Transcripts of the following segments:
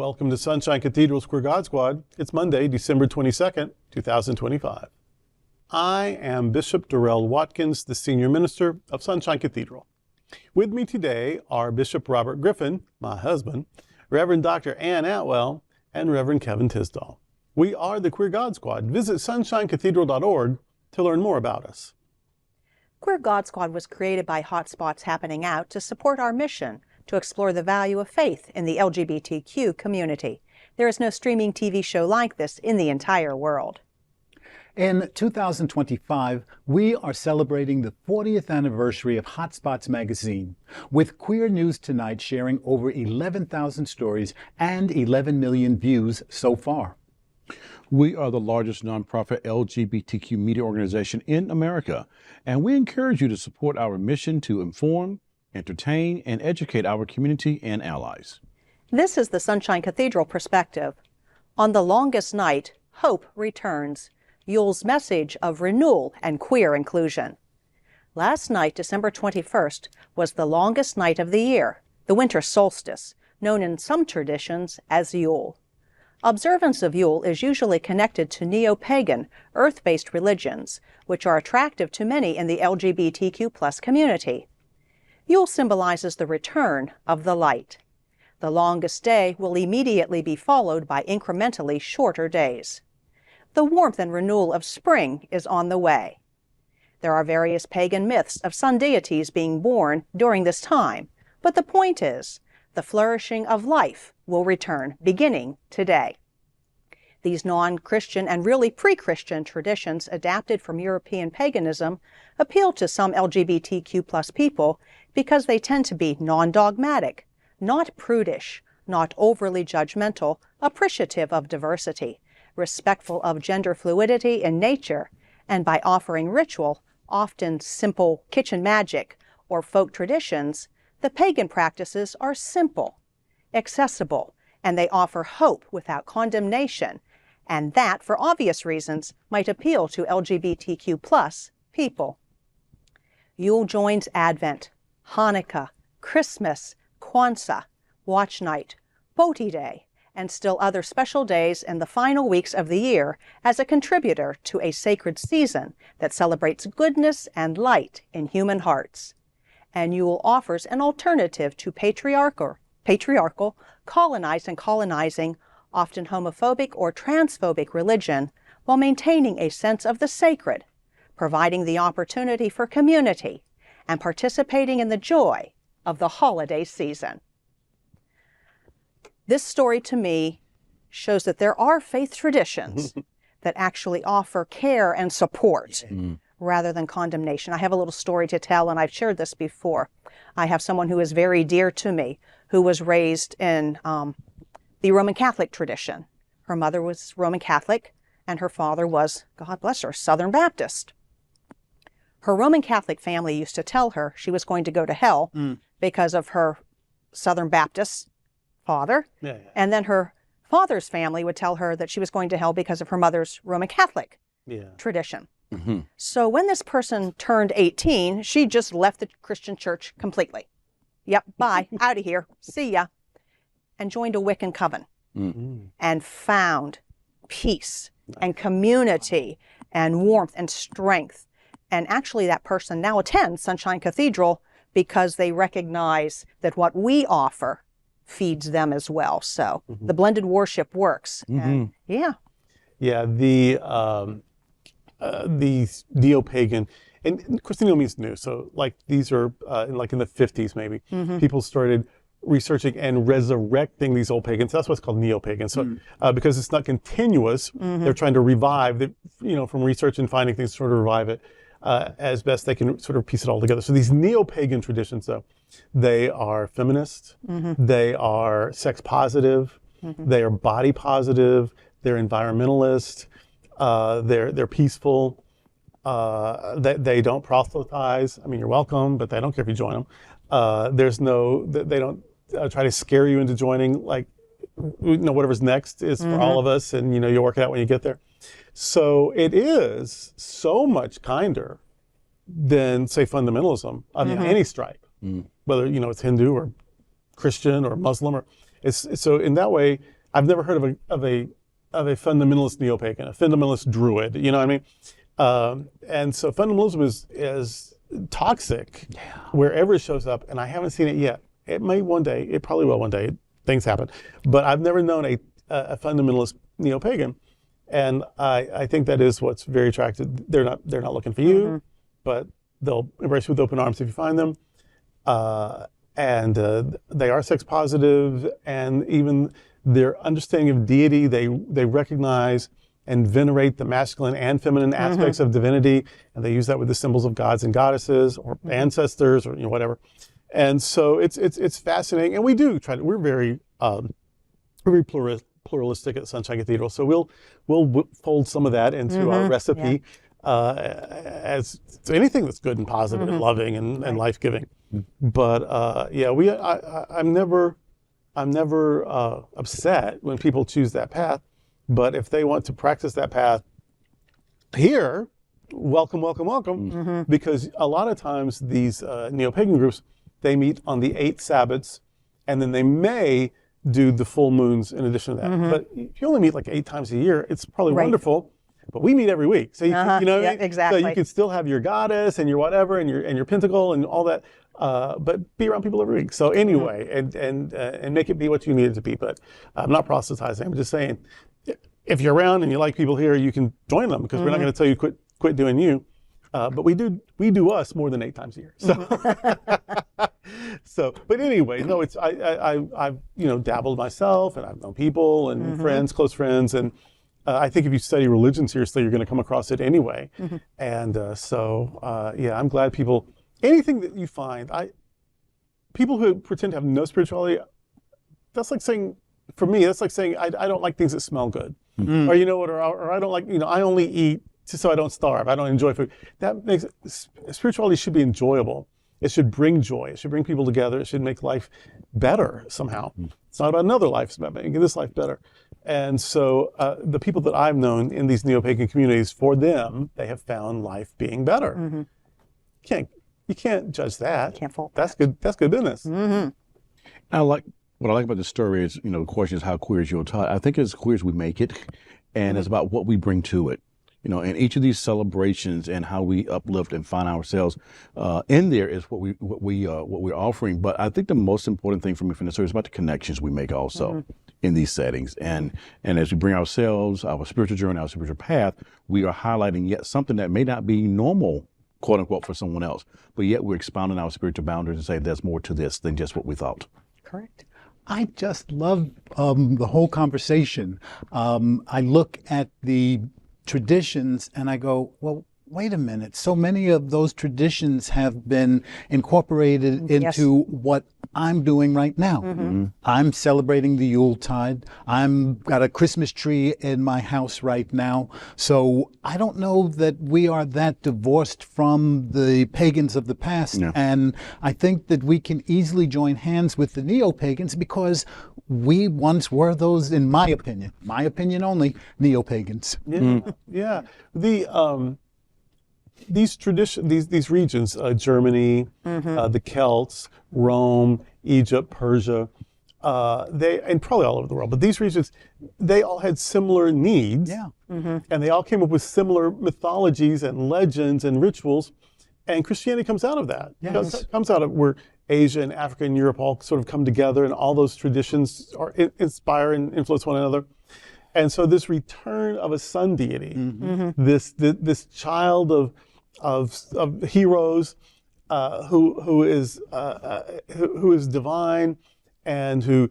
Welcome to Sunshine Cathedral's Queer God Squad. It's Monday, December 22nd, 2025. I am Bishop Darrell Watkins, the Senior Minister of Sunshine Cathedral. With me today are Bishop Robert Griffin, my husband, Reverend Dr. Ann Atwell, and Reverend Kevin Tisdall. We are the Queer God Squad. Visit sunshinecathedral.org to learn more about us. Queer God Squad was created by Hotspots Happening Out to support our mission to explore the value of faith in the LGBTQ community. There is no streaming TV show like this in the entire world. In 2025, we are celebrating the 40th anniversary of Hotspots magazine, with Queer News Tonight sharing over 11,000 stories and 11 million views so far. We are the largest nonprofit LGBTQ media organization in America, and we encourage you to support our mission to inform, entertain, and educate our community and allies. This is the Sunshine Cathedral perspective. On the longest night, hope returns. Yule's message of renewal and queer inclusion. Last night, December 21st, was the longest night of the year, the winter solstice, known in some traditions as Yule. Observance of Yule is usually connected to neo-pagan, earth-based religions, which are attractive to many in the LGBTQ+ community. Yule symbolizes the return of the light. The longest day will immediately be followed by incrementally shorter days. The warmth and renewal of spring is on the way. There are various pagan myths of sun deities being born during this time, but the point is, the flourishing of life will return beginning today. These non-Christian and really pre-Christian traditions adapted from European paganism appeal to some LGBTQ+ people because they tend to be non-dogmatic, not prudish, not overly judgmental, appreciative of diversity, respectful of gender fluidity in nature, and by offering ritual, often simple kitchen magic or folk traditions, the pagan practices are simple, accessible, and they offer hope without condemnation, and that, for obvious reasons, might appeal to LGBTQ+ people. Yule joins Advent, Hanukkah, Christmas, Kwanzaa, Watchnight, Bodhi Day, and still other special days in the final weeks of the year as a contributor to a sacred season that celebrates goodness and light in human hearts. And Yule offers an alternative to patriarchal, colonized and colonizing, often homophobic or transphobic religion, while maintaining a sense of the sacred, providing the opportunity for community, and participating in the joy of the holiday season. This story to me shows that there are faith traditions that actually offer care and support rather than condemnation. I have a little story to tell, and I've shared this before. I have someone who is very dear to me who was raised in the Roman Catholic tradition. Her mother was Roman Catholic, and her father was, God bless her, Southern Baptist. Her Roman Catholic family used to tell her she was going to go to hell because of her Southern Baptist father. And then her father's family would tell her that she was going to hell because of her mother's Roman Catholic tradition. So when this person turned 18, she just left the Christian church completely. Yep, bye, out of here, see ya. And joined a Wiccan coven and found peace and community and warmth and strength. And actually that person now attends Sunshine Cathedral because they recognize that what we offer feeds them as well. So the blended worship works. And the neo-pagan, and of course neo means new, so like these are like in the 50s maybe, people started researching and resurrecting these old pagans. That's what's called neo-pagan. So because it's not continuous, they're trying to revive it, from research and finding things, sort of revive it as best they can, sort of piece it all together. So these neo-pagan traditions, though, they are feminist, they are sex positive, they are body positive, they're environmentalist, they're peaceful, they don't proselytize. I mean, you're welcome, but they don't care if you join them. They don't try to scare you into joining, like, whatever's next is for all of us, and you'll work it out when you get there. So it is so much kinder than, say, fundamentalism of any stripe, whether it's Hindu or Christian or Muslim, So in that way, I've never heard of a fundamentalist neo-pagan, a fundamentalist druid. You know what I mean? And so fundamentalism is toxic wherever it shows up, and I haven't seen it yet. It may one day. It probably will one day. Things happen, but I've never known a fundamentalist neo-pagan, and I think that is what's very attractive. They're not looking for you, but they'll embrace you with open arms if you find them, and they are sex positive, and even their understanding of deity, they recognize and venerate the masculine and feminine aspects of divinity, and they use that with the symbols of gods and goddesses or ancestors or whatever. And so it's fascinating, and we do try to. We're very pluralistic at Sunshine Cathedral, so we'll fold some of that into our recipe as anything that's good and positive and loving and life-giving. But I'm never upset when people choose that path. But if they want to practice that path here, welcome, welcome, welcome. Because a lot of times these neo-pagan groups, they meet on the 8 Sabbaths, and then they may do the full moons in addition to that. But if you only meet like 8 times a year, it's probably wonderful. But we meet every week, so you can, exactly. So you can still have your goddess and your whatever and your pentacle and all that, but be around people every week. So anyway, and make it be what you need it to be. But I'm not proselytizing. I'm just saying, if you're around and you like people here, you can join them, because we're not going to tell you quit doing you. But we do us more than 8 times a year. So, but anyway, no, it's I've dabbled myself, and I've known people and friends, close friends, and I think if you study religion seriously, you're going to come across it anyway. And I'm glad anything that you find, people who pretend to have no spirituality, that's like saying, for me, that's like saying I don't like things that smell good, or or I don't like, I only eat just so I don't starve. I don't enjoy food. That makes spirituality should be enjoyable. It should bring joy. It should bring people together. It should make life better somehow. It's not about another life. It's about making this life better. And so the people that I've known in these neo-pagan communities, for them, they have found life being better. You can't judge that. Can't fault That's good. That's good business. What I like about this story is, the question is how queer is Yule tide. I think it's queer as we make it, and it's about what we bring to it. And each of these celebrations and how we uplift and find ourselves in there is what we're offering. But I think the most important thing for me from this story is about the connections we make also in these settings. And as we bring ourselves, our spiritual journey, our spiritual path, we are highlighting yet something that may not be normal, quote unquote, for someone else, but yet we're expounding our spiritual boundaries and say there's more to this than just what we thought. Correct. I just love the whole conversation. I look at the traditions and I go, well, wait a minute. So many of those traditions have been incorporated into what I'm doing right now. I'm celebrating the Yule tide. I've got a Christmas tree in my house right now. So I don't know that we are that divorced from the pagans of the past. No. And I think that we can easily join hands with the neo-pagans, because we once were those, in my opinion only, neo-pagans. Yeah. These traditions, these regions, Germany, the Celts, Rome, Egypt, Persia, and probably all over the world, but these regions, they all had similar needs, and they all came up with similar mythologies and legends and rituals, and Christianity comes out of that. It comes out of where Asia and Africa and Europe all sort of come together, and all those traditions inspire and influence one another. And so this return of a sun deity, this child of heroes, who is divine, and who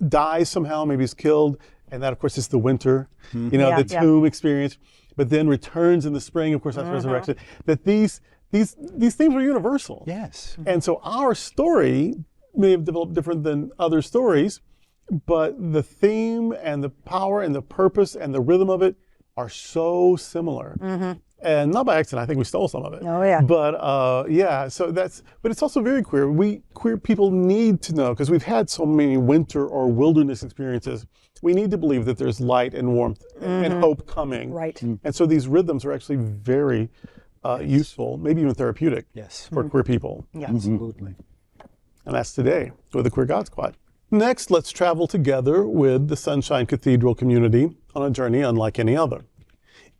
dies somehow, maybe is killed, and that of course is the winter, the tomb experience, but then returns in the spring. Of course, that's resurrection. That these themes are universal. Yes. And so our story may have developed different than other stories, but the theme and the power and the purpose and the rhythm of it are so similar. And not by accident, I think we stole some of it. Oh, yeah. But but it's also very queer. We queer people need to know, because we've had so many winter or wilderness experiences, we need to believe that there's light and warmth and hope coming. Right. And so these rhythms are actually very useful, maybe even therapeutic for queer people. Yeah. Absolutely. And that's today with the Queer God Squad. Next, let's travel together with the Sunshine Cathedral community on a journey unlike any other.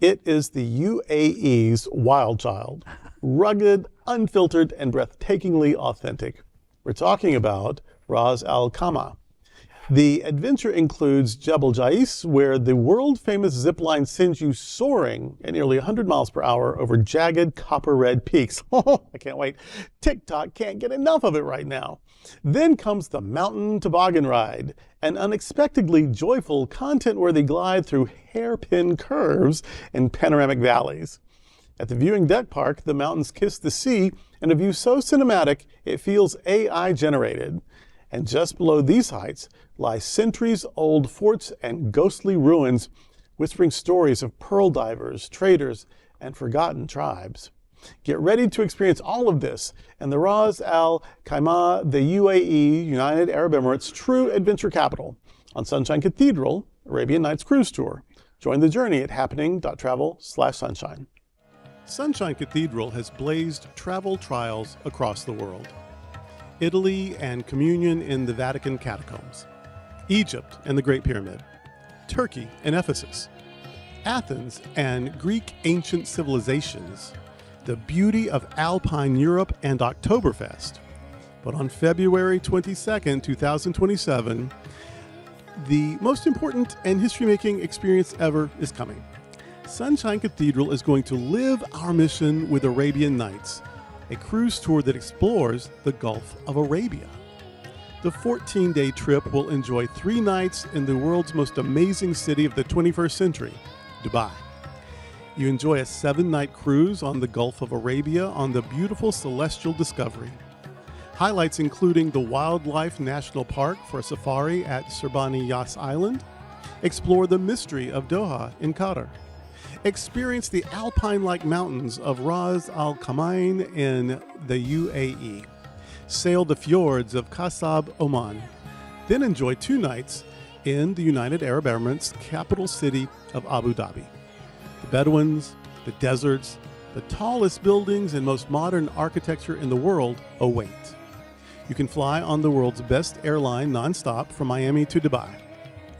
It is the UAE's wild child, rugged, unfiltered, and breathtakingly authentic. We're talking about Ras Al Khaimah. The adventure includes Jebel Jais, where the world-famous zipline sends you soaring at nearly 100 miles per hour over jagged copper-red peaks. Oh, I can't wait. TikTok can't get enough of it right now. Then comes the mountain toboggan ride, an unexpectedly joyful, content-worthy glide through hairpin curves and panoramic valleys. At the viewing deck park, the mountains kiss the sea in a view so cinematic it feels AI-generated. And just below these heights lie centuries-old forts and ghostly ruins, whispering stories of pearl divers, traders, and forgotten tribes. Get ready to experience all of this in the Ras Al Khaimah, the UAE, United Arab Emirates' true adventure capital, on Sunshine Cathedral, Arabian Nights Cruise Tour. Join the journey at happening.travel/sunshine. Sunshine Cathedral has blazed travel trials across the world. Italy and communion in the Vatican catacombs, Egypt and the Great Pyramid, Turkey and Ephesus, Athens and Greek ancient civilizations, the beauty of Alpine Europe and Oktoberfest. But on February 22nd, 2027, the most important and history-making experience ever is coming. Sunshine Cathedral is going to live our mission with Arabian Nights, a cruise tour that explores the Gulf of Arabia. The 14-day trip will enjoy 3 nights in the world's most amazing city of the 21st century, Dubai. You enjoy a 7-night cruise on the Gulf of Arabia on the beautiful Celestial Discovery. Highlights including the Wildlife National Park for a safari at Sirbani Yas Island, explore the mystery of Doha in Qatar, experience the alpine-like mountains of Ras Al Khaimah in the UAE, sail the fjords of Kasab, Oman, then enjoy 2 nights in the United Arab Emirates' capital city of Abu Dhabi. The Bedouins, the deserts, the tallest buildings and most modern architecture in the world await. You can fly on the world's best airline nonstop from Miami to Dubai.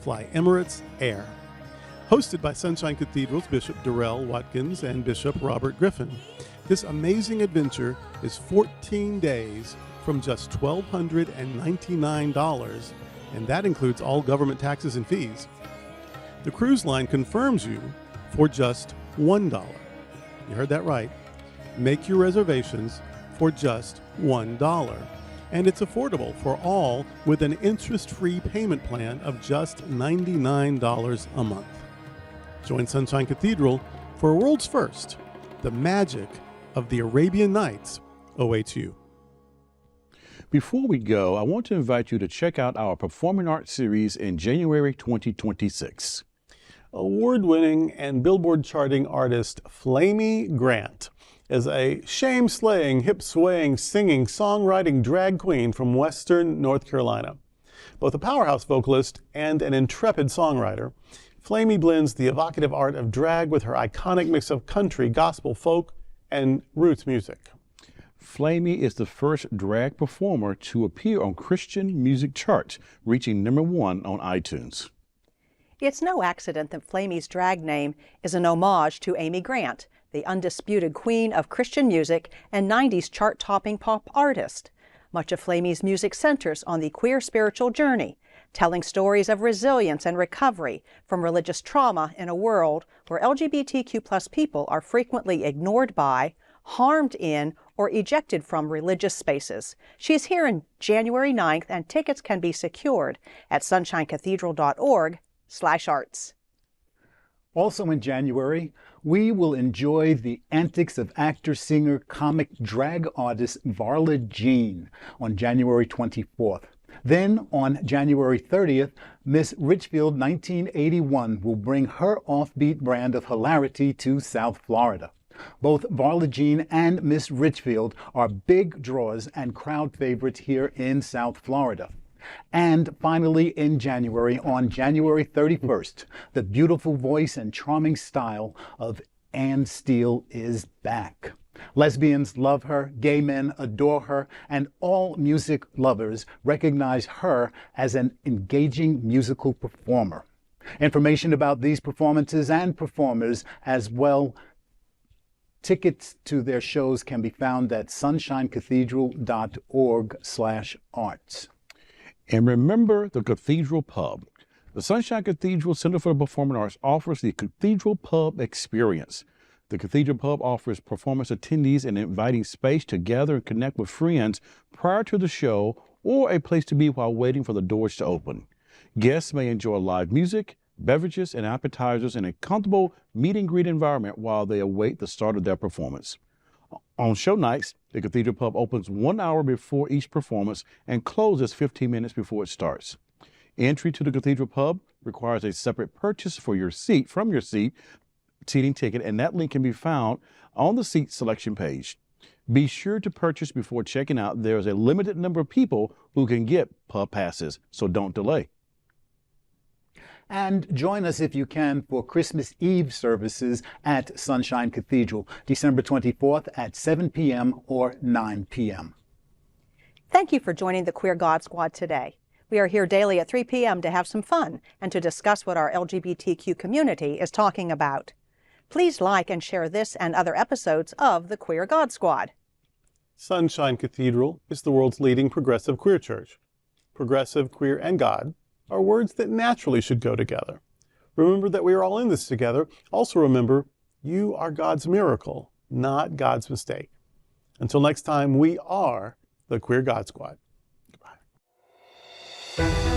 Fly Emirates Air. Hosted by Sunshine Cathedral's Bishop Darrell Watkins and Bishop Robert Griffin. This amazing adventure is 14 days from just $1,299, and that includes all government taxes and fees. The cruise line confirms you for just $1. You heard that right. Make your reservations for just $1. And it's affordable for all with an interest-free payment plan of just $99 a month. Join Sunshine Cathedral for a world's first. The magic of the Arabian Nights awaits you. Before we go, I want to invite you to check out our performing arts series in January 2026. Award-winning and Billboard charting artist Flamy Grant is a shame-slaying, hip-swaying, singing, songwriting drag queen from Western North Carolina. Both a powerhouse vocalist and an intrepid songwriter, Flamy blends the evocative art of drag with her iconic mix of country, gospel, folk, and roots music. Flamy is the first drag performer to appear on Christian music charts, reaching #1 on iTunes. It's no accident that Flamy's drag name is an homage to Amy Grant, the undisputed queen of Christian music and 90s chart-topping pop artist. Much of Flamy's music centers on the queer spiritual journey, telling stories of resilience and recovery from religious trauma in a world where LGBTQ+ people are frequently ignored by, harmed in, or ejected from religious spaces. She is here on January 9th, and tickets can be secured at sunshinecathedral.org/arts. Also in January, we will enjoy the antics of actor, singer, comic, drag artist Varla Jean on January 24th. Then on January 30th, Miss Richfield 1981 will bring her offbeat brand of hilarity to South Florida. Both Varla Jean and Miss Richfield are big draws and crowd favorites here in South Florida. And finally, in January, on January 31st, the beautiful voice and charming style of Ann Steele is back. Lesbians love her, gay men adore her, and all music lovers recognize her as an engaging musical performer. Information about these performances and performers, as well tickets to their shows, can be found at sunshinecathedral.org/arts. And remember the Cathedral Pub. The Sunshine Cathedral Center for the Performing Arts offers the Cathedral Pub experience. The Cathedral Pub offers performance attendees an inviting space to gather and connect with friends prior to the show, or a place to be while waiting for the doors to open. Guests may enjoy live music, beverages, and appetizers in a comfortable meet and greet environment while they await the start of their performance. On show nights, the Cathedral Pub opens 1 hour before each performance and closes 15 minutes before it starts. Entry to the Cathedral Pub requires a separate purchase from your seating ticket, and that link can be found on the seat selection page. Be sure to purchase before checking out. There is a limited number of people who can get pub passes, so don't delay. And join us if you can for Christmas Eve services at Sunshine Cathedral, December 24th at 7 p.m. or 9 p.m. Thank you for joining the Queer God Squad today. We are here daily at 3 p.m. to have some fun and to discuss what our LGBTQ community is talking about. Please like and share this and other episodes of the Queer God Squad. Sunshine Cathedral is the world's leading progressive queer church. Progressive, queer, and God are words that naturally should go together. Remember that we are all in this together. Also remember, you are God's miracle, not God's mistake. Until next time, we are the Queer God Squad. Goodbye.